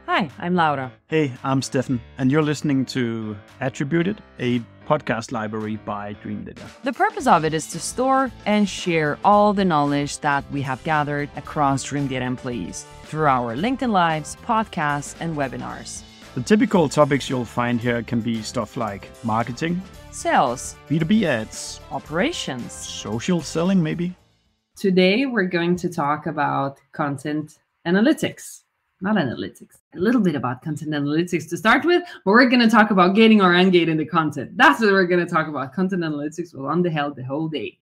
Hi, I'm Laura. Hey, I'm Stefan, and you're listening to Attributed, a podcast library by Dreamdata. The purpose of it is to store and share all the knowledge that we have gathered across Dreamdata employees through our LinkedIn Lives, podcasts, and webinars. The typical topics you'll find here can be stuff like marketing, Sales, B2B ads, operations, social selling maybe. Today, we're going to talk about content analytics. Not analytics, a little bit about content analytics to start with, but we're going to talk about gating or ungating the content. That's what we're going to talk about. Content analytics will on the whole day.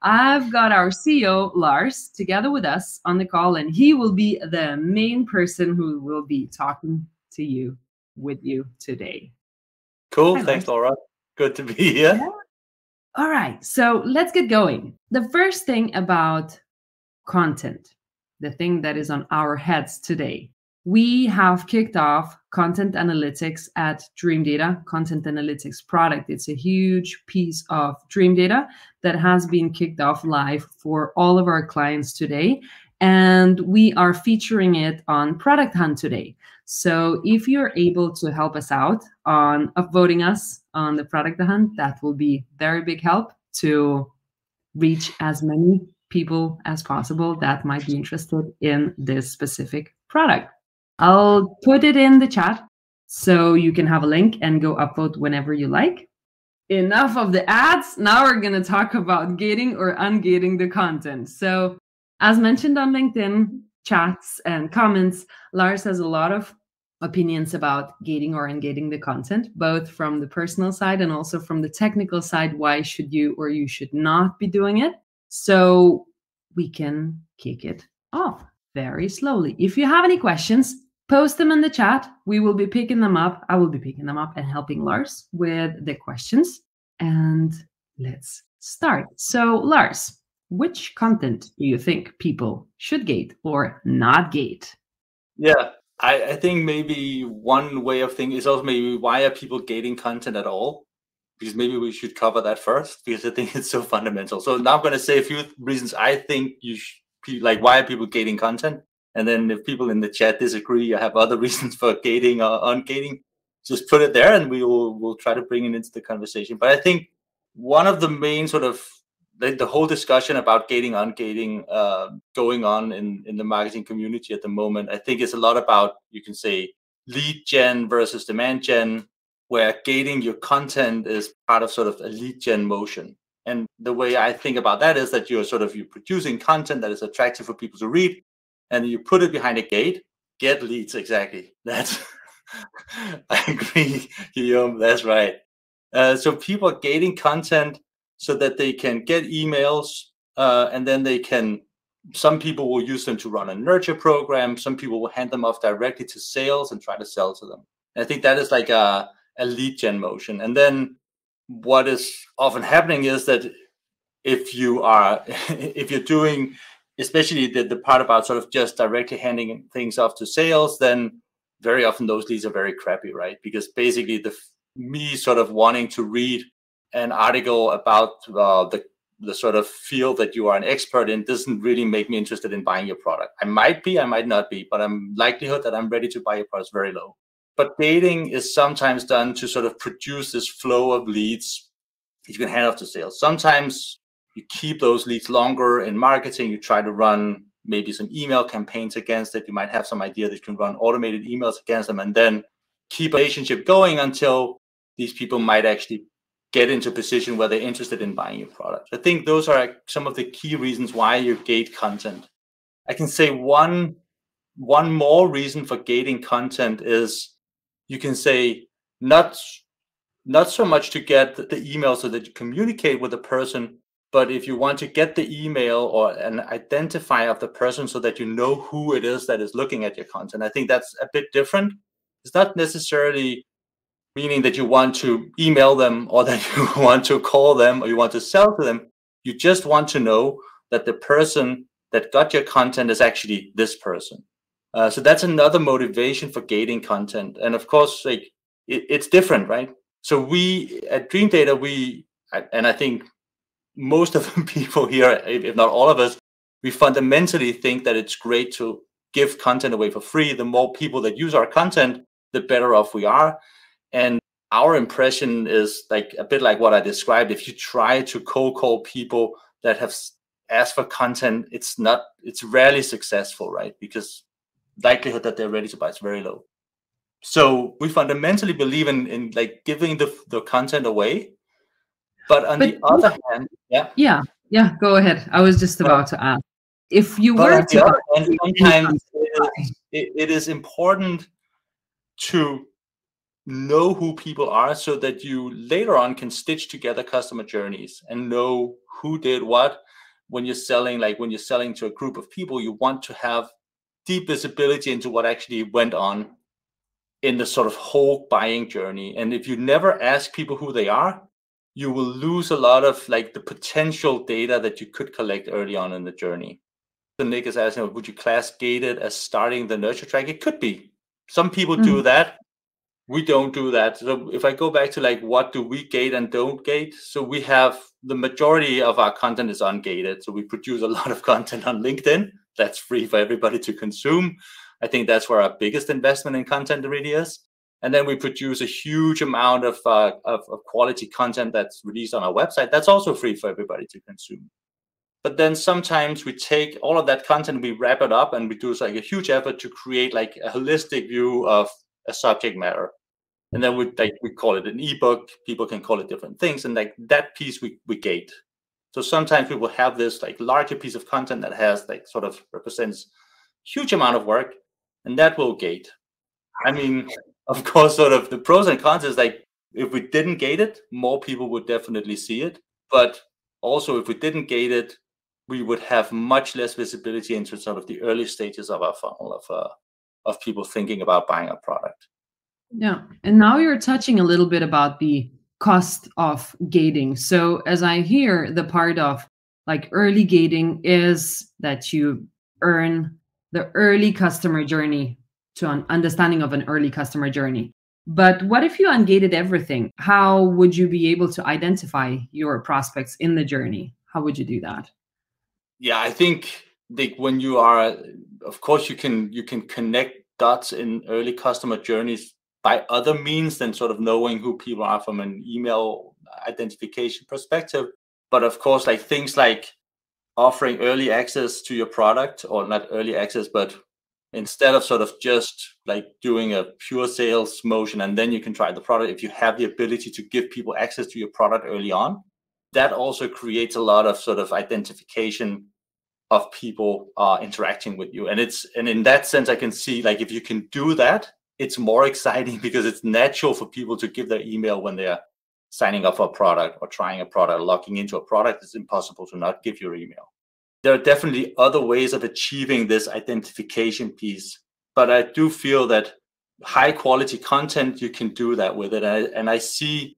I've got our CEO, Lars, together with us on the call, and he will be the main person who will be talking to you, with you today. Cool. Thanks, Laura. Good to be here. Yeah. All right. So let's get going. The first thing about content, the thing that is on our heads today. We have kicked off content analytics at Dreamdata, content analytics product. It's a huge piece of Dreamdata that has been kicked off live for all of our clients today. And we are featuring it on Product Hunt today. So if you're able to help us out on upvoting us on the Product Hunt, that will be very big help to reach as many people as possible that might be interested in this specific product. I'll put it in the chat so you can have a link and go upvote whenever you like. Enough of the ads. Now we're going to talk about gating or ungating the content. So as mentioned on LinkedIn chats and comments, Lars has a lot of opinions about gating or ungating the content, both from the personal side and also from the technical side. Why should you or you should not be doing it? So we can kick it off very slowly. If you have any questions, post them in the chat. We will be picking them up. I will be picking them up and helping Lars with the questions. And let's start. So Lars, which content do you think people should gate or not gate? Yeah, I think maybe one way of thinking is also maybe why are people gating content at all? Because maybe we should cover that first, because I think it's so fundamental. So now I'm going to say a few reasons I think you should, like, why are people gating content? And then if people in the chat disagree or have other reasons for gating or ungating, just put it there and we'll try to bring it into the conversation. But I think one of the main sort of the whole discussion about gating, ungating going on in the marketing community at the moment, I think it's a lot about, you can say, lead gen versus demand gen, where gating your content is part of sort of a lead gen motion. And the way I think about that is that you're producing content that is attractive for people to read, and you put it behind a gate, get leads. Exactly. That's, I agree, Guillaume, that's right. So people are gating content so that they can get emails, and then some people will use them to run a nurture program. Some people will hand them off directly to sales and try to sell to them. And I think that is like a lead gen motion. And then what is often happening is that if you're doing, especially the part about sort of just directly handing things off to sales, then very often those leads are very crappy, right? Because basically me sort of wanting to read an article about the sort of field that you are an expert in doesn't really make me interested in buying your product. I might be, I might not be, but likelihood that I'm ready to buy your product is very low. But gating is sometimes done to sort of produce this flow of leads you can hand off to sales. Sometimes you keep those leads longer in marketing. You try to run maybe some email campaigns against it. You might have some idea that you can run automated emails against them and then keep a relationship going until these people might actually get into a position where they're interested in buying your product. I think those are some of the key reasons why you gate content. I can say one more reason for gating content is, you can say, not so much to get the email so that you communicate with the person, but if you want to get the email or an identifier of the person so that you know who it is that is looking at your content. I think that's a bit different. It's not necessarily meaning that you want to email them or that you want to call them or you want to sell to them. You just want to know that the person that got your content is actually this person. So that's another motivation for gating content. And of course, like it's different, right? So we at Dreamdata, and I think most of the people here, if not all of us, we fundamentally think that it's great to give content away for free, the more people that use our content, the better off we are. And our impression is like a bit like what I described. If you try to cold call people that have asked for content, it's rarely successful, right? Because likelihood that they're ready to buy is very low. So we fundamentally believe in like giving the content away. But on the other hand, yeah, go ahead. I was just about to ask. If you but were on the to other hand, sometimes it is important to know who people are so that you later on can stitch together customer journeys and know who did what. When you're selling to a group of people, you want to have deep visibility into what actually went on in the sort of whole buying journey. And if you never ask people who they are, you will lose a lot of like the potential data that you could collect early on in the journey. So Nick is asking, would you class gated as starting the nurture track? It could be. Some people do that. We don't do that. So if I go back to like, what do we gate and don't gate? So we have the majority of our content is ungated. So we produce a lot of content on LinkedIn. That's free for everybody to consume. I think that's where our biggest investment in content really is. And then we produce a huge amount of quality content that's released on our website. That's also free for everybody to consume. But then sometimes we take all of that content, we wrap it up, and we do like a huge effort to create like a holistic view of a subject matter. And then we call it an ebook. People can call it different things. And like that piece we gate. So sometimes we will have this like larger piece of content that has like sort of represents huge amount of work, and that will gate. I mean, of course, sort of the pros and cons is like if we didn't gate it, more people would definitely see it. But also if we didn't gate it, we would have much less visibility into sort of the early stages of our funnel of people thinking about buying a product. Yeah. And now you're touching a little bit about the cost of gating. So as I hear, the part of like early gating is that you earn the early customer journey to an understanding of an early customer journey. But what if you ungated everything? How would you be able to identify your prospects in the journey? How would you do that? Yeah, I think when you are, of course, you can connect dots in early customer journeys by other means than sort of knowing who people are from an email identification perspective. But of course, like things like offering early access to your product, or not early access, but instead of sort of just like doing a pure sales motion and then you can try the product, if you have the ability to give people access to your product early on, that also creates a lot of sort of identification of people interacting with you. And in that sense, I can see like if you can do that, it's more exciting because it's natural for people to give their email when they're signing up for a product or trying a product, or logging into a product. It's impossible to not give your email. There are definitely other ways of achieving this identification piece, but I do feel that high quality content, you can do that with it. And I see,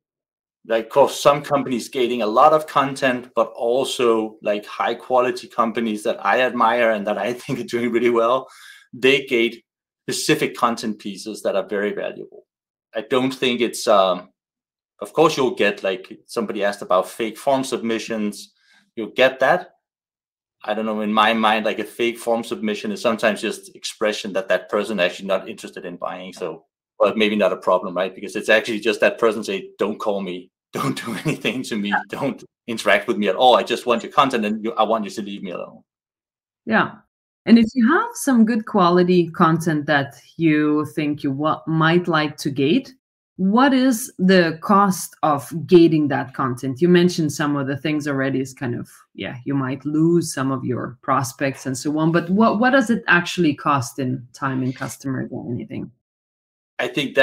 like, of course, some companies gating a lot of content, but also like high quality companies that I admire and that I think are doing really well, they gate specific content pieces that are very valuable. I don't think it's, of course, you'll get, like somebody asked about fake form submissions, you'll get that. I don't know, in my mind, like a fake form submission is sometimes just expression that person actually not interested in buying. So, but maybe not a problem, right? Because it's actually just that person say, don't call me, don't do anything to me, don't interact with me at all. I just want your content and I want you to leave me alone. Yeah. And if you have some good quality content that you think you might like to gate, what is the cost of gating that content? You mentioned some of the things already is kind of, you might lose some of your prospects and so on, but what does it actually cost in time and customers or anything? I think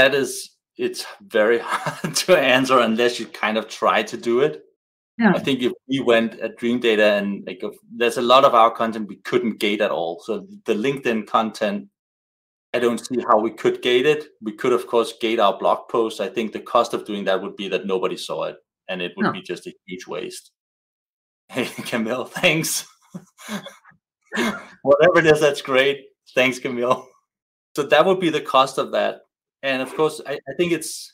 it's very hard to answer unless you kind of try to do it. Yeah. I think if we went at Dreamdata and like there's a lot of our content we couldn't gate at all. So the LinkedIn content, I don't see how we could gate it. We could, of course, gate our blog posts. I think the cost of doing that would be that nobody saw it, and it would be just a huge waste. Hey, Camille, thanks. Whatever it is, that's great. Thanks, Camille. So that would be the cost of that. And of course, I think it's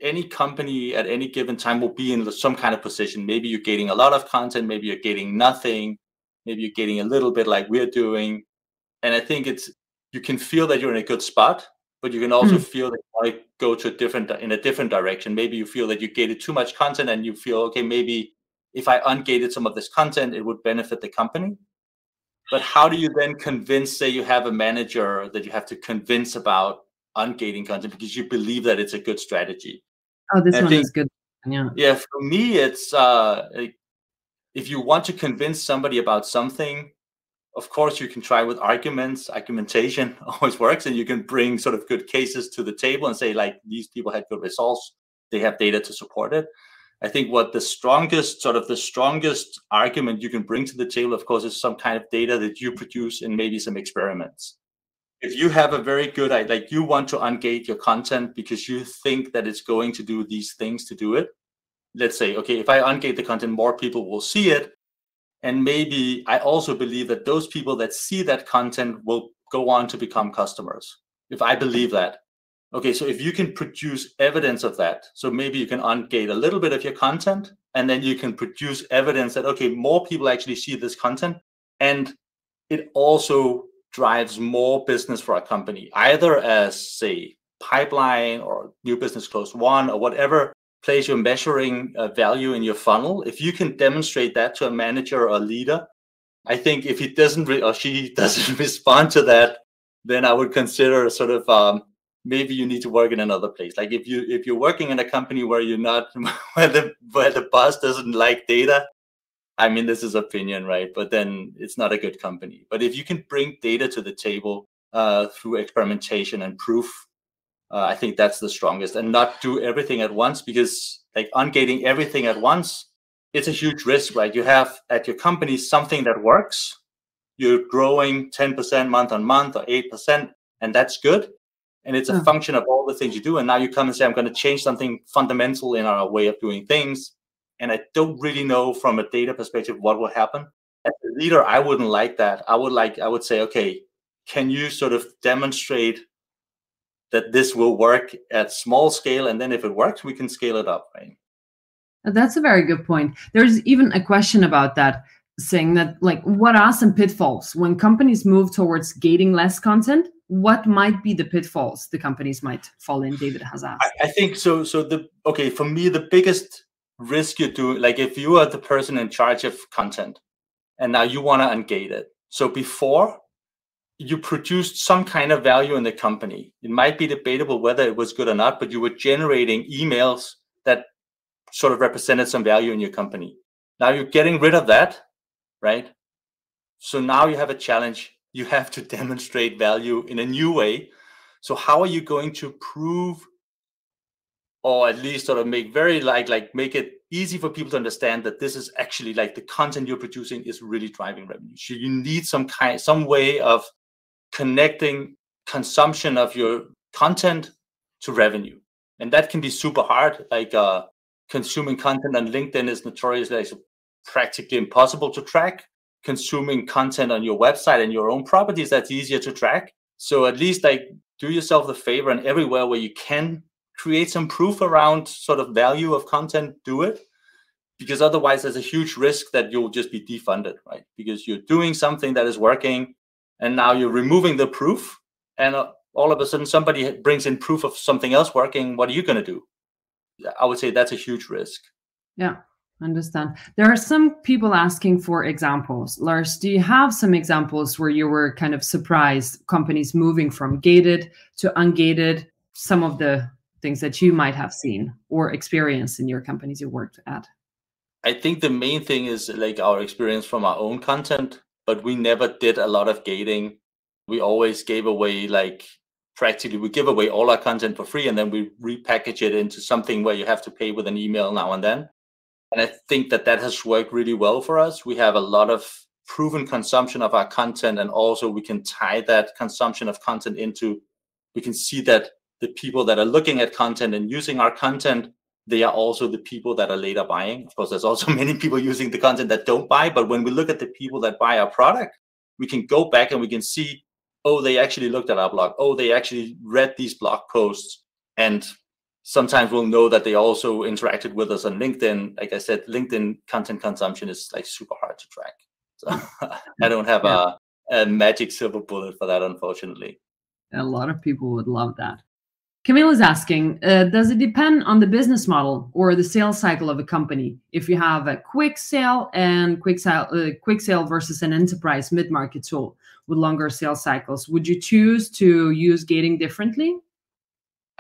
any company at any given time will be in some kind of position. Maybe you're gating a lot of content. Maybe you're gating nothing. Maybe you're gating a little bit like we're doing. And I think it's you can feel that you're in a good spot, but you can also feel that you want to go to in a different direction. Maybe you feel that you gated too much content and you feel, okay, maybe if I ungated some of this content, it would benefit the company. But how do you then convince, say you have a manager that you have to convince about ungating content because you believe that it's a good strategy? Oh, this one is good. Yeah. Yeah, for me, it's if you want to convince somebody about something, of course, you can try with arguments. Argumentation always works, and you can bring sort of good cases to the table and say, like, these people had good results. They have data to support it. I think what the strongest argument you can bring to the table, of course, is some kind of data that you produce in maybe some experiments. If you have a very good, like you want to ungate your content because you think that it's going to do these things to do it. Let's say, okay, if I ungate the content, more people will see it. And maybe I also believe that those people that see that content will go on to become customers. If I believe that. Okay, so if you can produce evidence of that, so maybe you can ungate a little bit of your content, and then you can produce evidence that, okay, more people actually see this content, and it also drives more business for a company, either as, say, pipeline or new business close won or whatever place you're measuring value in your funnel. If you can demonstrate that to a manager or a leader, I think if he doesn't or she doesn't respond to that, then I would consider sort of maybe you need to work in another place. Like if you're working in a company where you're not where the boss doesn't like data, I mean, this is opinion, right? But then it's not a good company. But if you can bring data to the table through experimentation and proof, I think that's the strongest, and not do everything at once, because like ungating everything at once, it's a huge risk, right? You have at your company something that works. You're growing 10% month on month or 8%, and that's good. And it's a function of all the things you do. And now you come and say, I'm going to change something fundamental in our way of doing things. And I don't really know from a data perspective what will happen. As a leader, I wouldn't like that. I would say, okay, can you sort of demonstrate that this will work at small scale? And then if it works, we can scale it up, right? That's a very good point. There's even a question about that, saying that, like, what are some pitfalls when companies move towards gating less content? What might be the pitfalls the companies might fall in? David has asked. I think so. For me, the biggest risk you do, like if you are the person in charge of content and now you want to ungate it. So before you produced some kind of value in the company, it might be debatable whether it was good or not, but you were generating emails that sort of represented some value in your company. Now you're getting rid of that, right? So now you have a challenge. You have to demonstrate value in a new way. So how are you going to prove, or at least sort of make very make it easy for people to understand that this is actually like the content you're producing is really driving revenue? So you need some way of connecting consumption of your content to revenue. And that can be super hard. Like consuming content on LinkedIn is notoriously practically impossible to track. Consuming content on your website and your own properties, that's easier to track. So at least like do yourself the favor, and everywhere where you can create some proof around sort of value of content, do it. Because otherwise there's a huge risk that you'll just be defunded, right? Because you're doing something that is working and now you're removing the proof, and all of a sudden somebody brings in proof of something else working. What are you going to do? I would say that's a huge risk. Yeah. Understand. There are some people asking for examples. Lars, do you have some examples where you were kind of surprised companies moving from gated to ungated, some of the things that you might have seen or experienced in your companies you worked at? I think the main thing is like our experience from our own content, but we never did a lot of gating. We always gave away, like practically we give away all our content for free, and then we repackage it into something where you have to pay with an email now and then. And I think that has worked really well for us. We have a lot of proven consumption of our content, and also we can tie that consumption of content into, we can see that the people that are looking at content and using our content, they are also the people that are later buying. Of course, there's also many people using the content that don't buy, but when we look at the people that buy our product, we can go back and we can see, oh, they actually looked at our blog. Oh, they actually read these blog posts. And sometimes we'll know that they also interacted with us on LinkedIn. Like I said, LinkedIn content consumption is like super hard to track. So I don't have a magic silver bullet for that, unfortunately. A lot of people would love that. Camille is asking, does it depend on the business model or the sales cycle of a company? If you have a quick sale versus an enterprise mid-market tool with longer sales cycles, would you choose to use gating differently?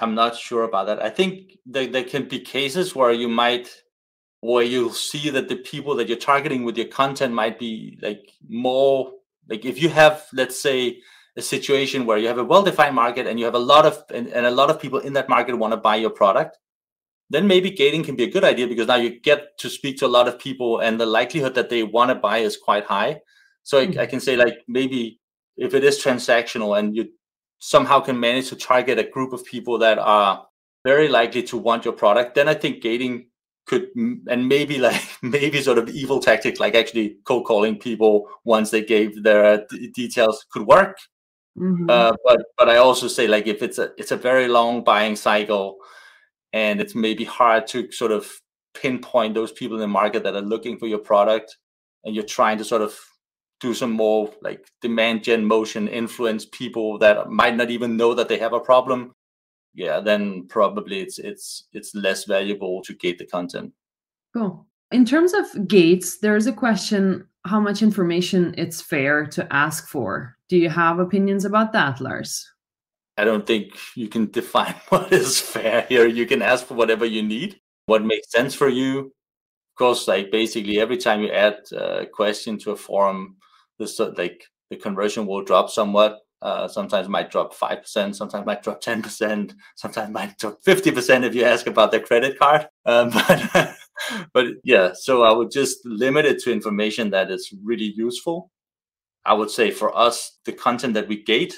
I'm not sure about that. I think there can be cases where you'll see that the people that you're targeting with your content might be like more, like if you have, let's say, a situation where you have a well-defined market and you have a lot of people in that market want to buy your product, then maybe gating can be a good idea, because now you get to speak to a lot of people and the likelihood that they want to buy is quite high. So I can say, like, maybe if it is transactional and you somehow can manage to target a group of people that are very likely to want your product, then I think gating could, and maybe sort of evil tactics like actually cold calling people once they gave their details could work. But I also say, like, if it's a very long buying cycle and it's maybe hard to sort of pinpoint those people in the market that are looking for your product, and you're trying to sort of do some more like demand gen motion, influence people that might not even know that they have a problem, then probably it's less valuable to gate the content. Cool. In terms of gates, there's a question how much information it's fair to ask for. Do you have opinions about that, Lars? I don't think you can define what is fair here. You can ask for whatever you need, what makes sense for you. Of course, like basically every time you add a question to a forum, the conversion will drop somewhat. Sometimes might drop 5%, sometimes might drop 10%, sometimes might drop 50% if you ask about their credit card. But yeah, so I would just limit it to information that is really useful. I would say for us, the content that we gate,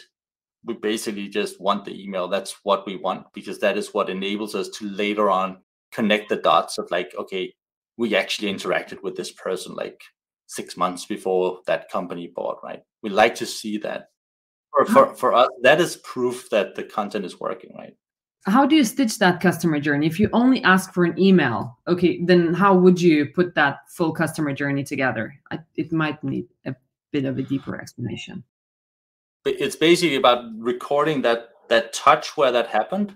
we basically just want the email. That's what we want, because that is what enables us to later on connect the dots of like, okay, we actually interacted with this person like 6 months before that company bought, right? We like to see that. For us, that is proof that the content is working, right? How do you stitch that customer journey? If you only ask for an email, okay, then how would you put that full customer journey together? It might need a bit of a deeper explanation. It's basically about recording that touch where that happened,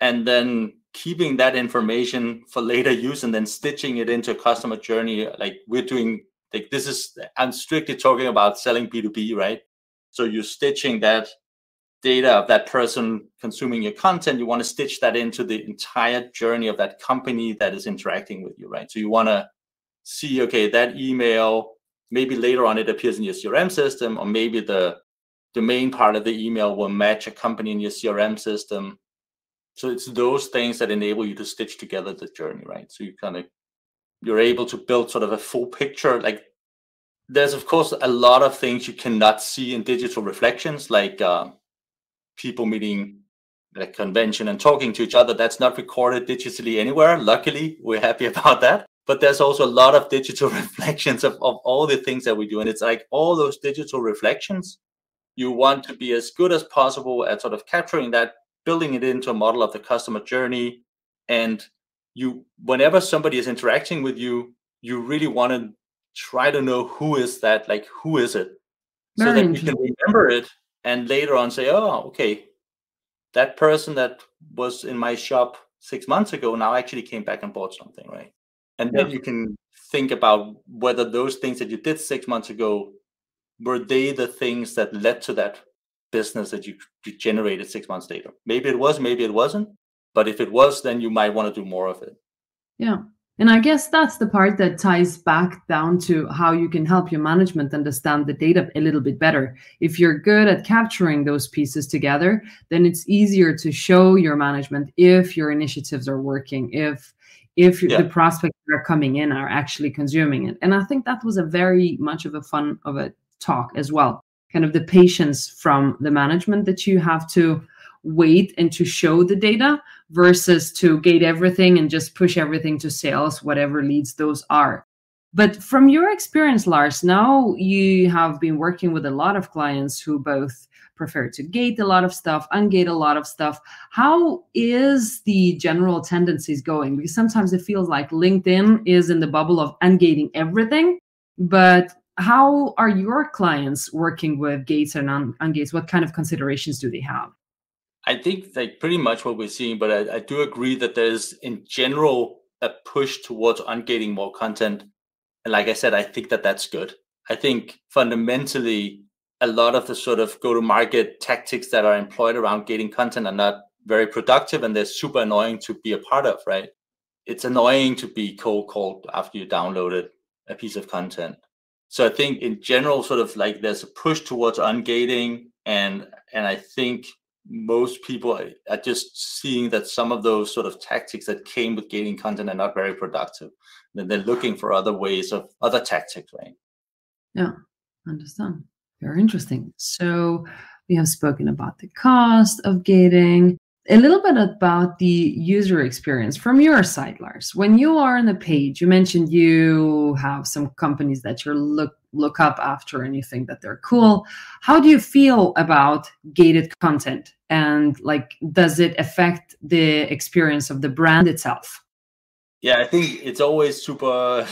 and then keeping that information for later use, and then stitching it into a customer journey. Like we're doing, like I'm strictly talking about selling B2B, right? So you're stitching that data of that person consuming your content. You want to stitch that into the entire journey of that company that is interacting with you, right? So you want to see, okay, that email, maybe later on it appears in your CRM system, or maybe the main part of the email will match a company in your CRM system. So it's those things that enable you to stitch together the journey, right? So you're able to build sort of a full picture. Like there's of course a lot of things you cannot see in digital reflections, like people meeting at a convention and talking to each other. That's not recorded digitally anywhere. Luckily, we're happy about that. But there's also a lot of digital reflections of all the things that we do. And it's like all those digital reflections, you want to be as good as possible at sort of capturing that, building it into a model of the customer journey. And whenever somebody is interacting with you, you really want to try to know who is that, like who is it? So that you can remember it and later on say, oh, okay, that person that was in my shop 6 months ago now actually came back and bought something, right? And then you can think about whether those things that you did 6 months ago, were they the things that led to that business that you generated 6 months later? Maybe it was, maybe it wasn't. But if it was, then you might want to do more of it. Yeah. And I guess that's the part that ties back down to how you can help your management understand the data a little bit better. If you're good at capturing those pieces together, then it's easier to show your management if your initiatives are working, if the prospects that are coming in are actually consuming it. And I think that was a very much of a fun of a talk as well. Kind of the patience from the management that you have to wait and to show the data versus to gate everything and just push everything to sales, whatever leads those are. But from your experience, Lars, now you have been working with a lot of clients who both prefer to gate a lot of stuff, ungate a lot of stuff. How is the general tendencies going? Because sometimes it feels like LinkedIn is in the bubble of ungating everything, but How are your clients working with gates and ungates? What kind of considerations do they have? I think like pretty much what we're seeing, but I do agree that there's in general a push towards ungating more content. And like I said, I think that that's good. I think fundamentally a lot of the sort of go-to-market tactics that are employed around gating content are not very productive, and they're super annoying to be a part of, right? It's annoying to be cold called after you downloaded a piece of content. So I think in general, sort of like there's a push towards ungating, and I think most people are just seeing that some of those sort of tactics that came with gating content are not very productive. Then they're looking for other ways of other tactics, right? Yeah, understand. Very interesting. So we have spoken about the cost of gating, a little bit about the user experience from your side, Lars. When you are on the page, you mentioned you have some companies that you look up after and you think that they're cool. How do you feel about gated content? And like, does it affect the experience of the brand itself? Yeah, I think it's always super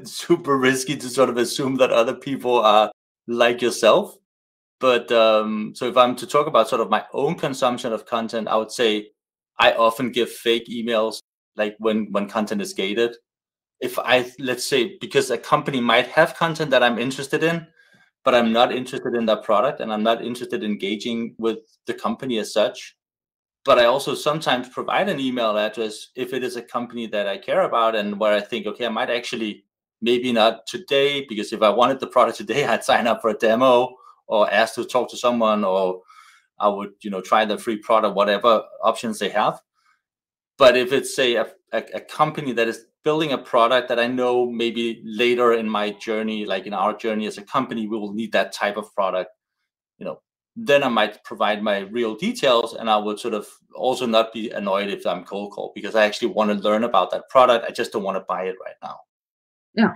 super risky to sort of assume that other people are like yourself. But so if I'm to talk about sort of my own consumption of content, I would say I often give fake emails like when content is gated. If let's say, because a company might have content that I'm interested in, but I'm not interested in that product and I'm not interested in engaging with the company as such. But I also sometimes provide an email address if it is a company that I care about and where I think, okay, I might actually, maybe not today, because if I wanted the product today, I'd sign up for a demo or ask to talk to someone, or I would, try the free product, whatever options they have. But if it's, say, a company that is building a product that I know maybe later in my journey, like in our journey as a company, we will need that type of product, then I might provide my real details, and I would sort of also not be annoyed if I'm cold called, because I actually want to learn about that product. I just don't want to buy it right now. Yeah.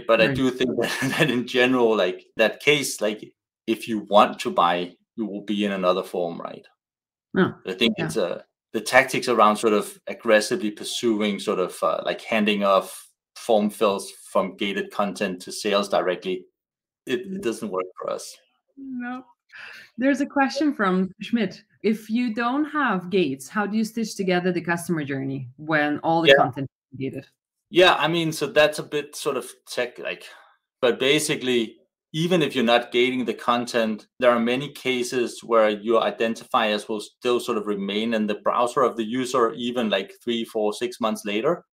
But I do think that in general, like that case, like if you want to buy, you will be in another form, right? Yeah. I think it's the tactics around sort of aggressively pursuing sort of like handing off form fills from gated content to sales directly. It doesn't work for us. No. There's a question from Schmidt. If you don't have gates, how do you stitch together the customer journey when all the content is gated? Yeah, I mean, so that's a bit sort of tech like, but basically, even if you're not gating the content, there are many cases where your identifiers will still sort of remain in the browser of the user, even like 3, 4, 6 months later.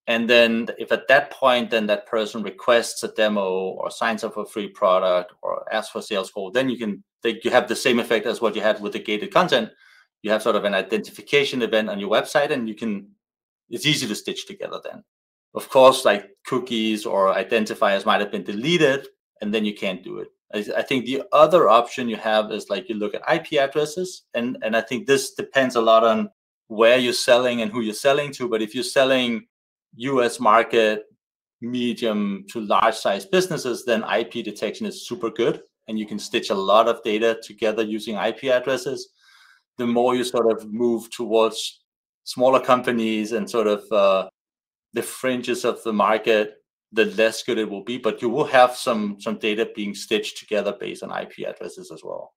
And then if at that point, then that person requests a demo or signs up for a free product or asks for sales call, then you have the same effect as what you had with the gated content. You have sort of an identification event on your website, and it's easy to stitch together then. Of course, like cookies or identifiers might have been deleted, and then you can't do it. I think the other option you have is like you look at IP addresses, and I think this depends a lot on where you're selling and who you're selling to. But if you're selling US market, medium to large size businesses, then IP detection is super good, and you can stitch a lot of data together using IP addresses. The more you sort of move towards smaller companies and sort of the fringes of the market, the less good it will be, but you will have some data being stitched together based on IP addresses as well.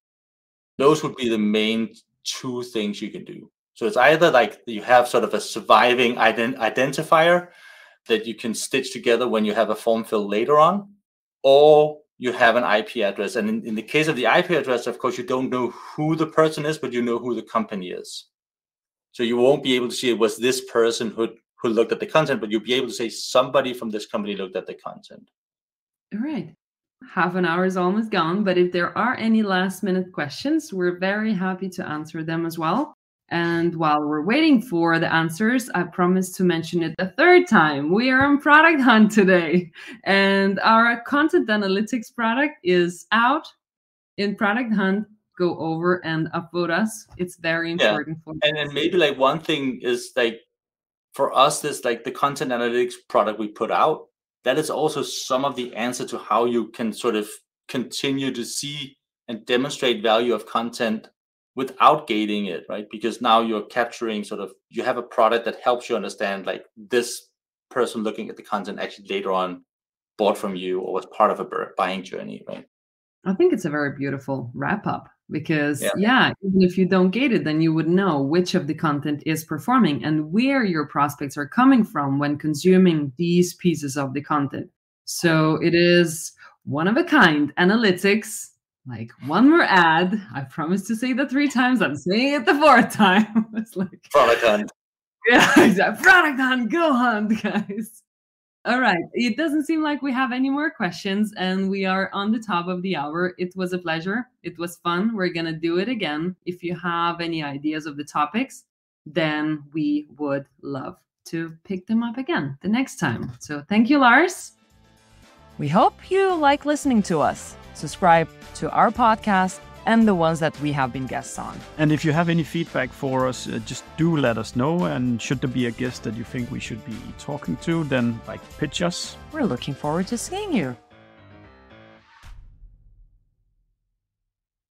Those would be the main two things you can do. So it's either like you have sort of a surviving identifier that you can stitch together when you have a form fill later on, or you have an IP address. And in the case of the IP address, of course, you don't know who the person is, but you know who the company is. So you won't be able to see it was this person who looked at the content, but you'll be able to say somebody from this company looked at the content. All right. Half an hour is almost gone, but if there are any last minute questions, we're very happy to answer them as well. And while we're waiting for the answers, I promised to mention it a third time. We are on Product Hunt today, and our content analytics product is out in Product Hunt. Go over and upvote us. It's very important for us. And then maybe like one thing is like, for us, this like the content analytics product we put out, that is also some of the answer to how you can sort of continue to see and demonstrate value of content without gating it, right? Because now you're capturing you have a product that helps you understand like this person looking at the content actually later on bought from you or was part of a buying journey, right? I think it's a very beautiful wrap up because, even if you don't get it, then you would know which of the content is performing and where your prospects are coming from when consuming these pieces of the content. So it is one of a kind analytics, like one more ad. I promised to say that 3 times. I'm saying it the 4th time. It's like product hunt. Yeah, exactly. Product hunt, go hunt, guys. All right. It doesn't seem like we have any more questions, and we are on the top of the hour. It was a pleasure. It was fun. We're going to do it again. If you have any ideas of the topics, then we would love to pick them up again the next time. So thank you, Lars. We hope you like listening to us. Subscribe to our podcast and the ones that we have been guests on. And if you have any feedback for us, just do let us know. And should there be a guest that you think we should be talking to, then pitch us. We're looking forward to seeing you.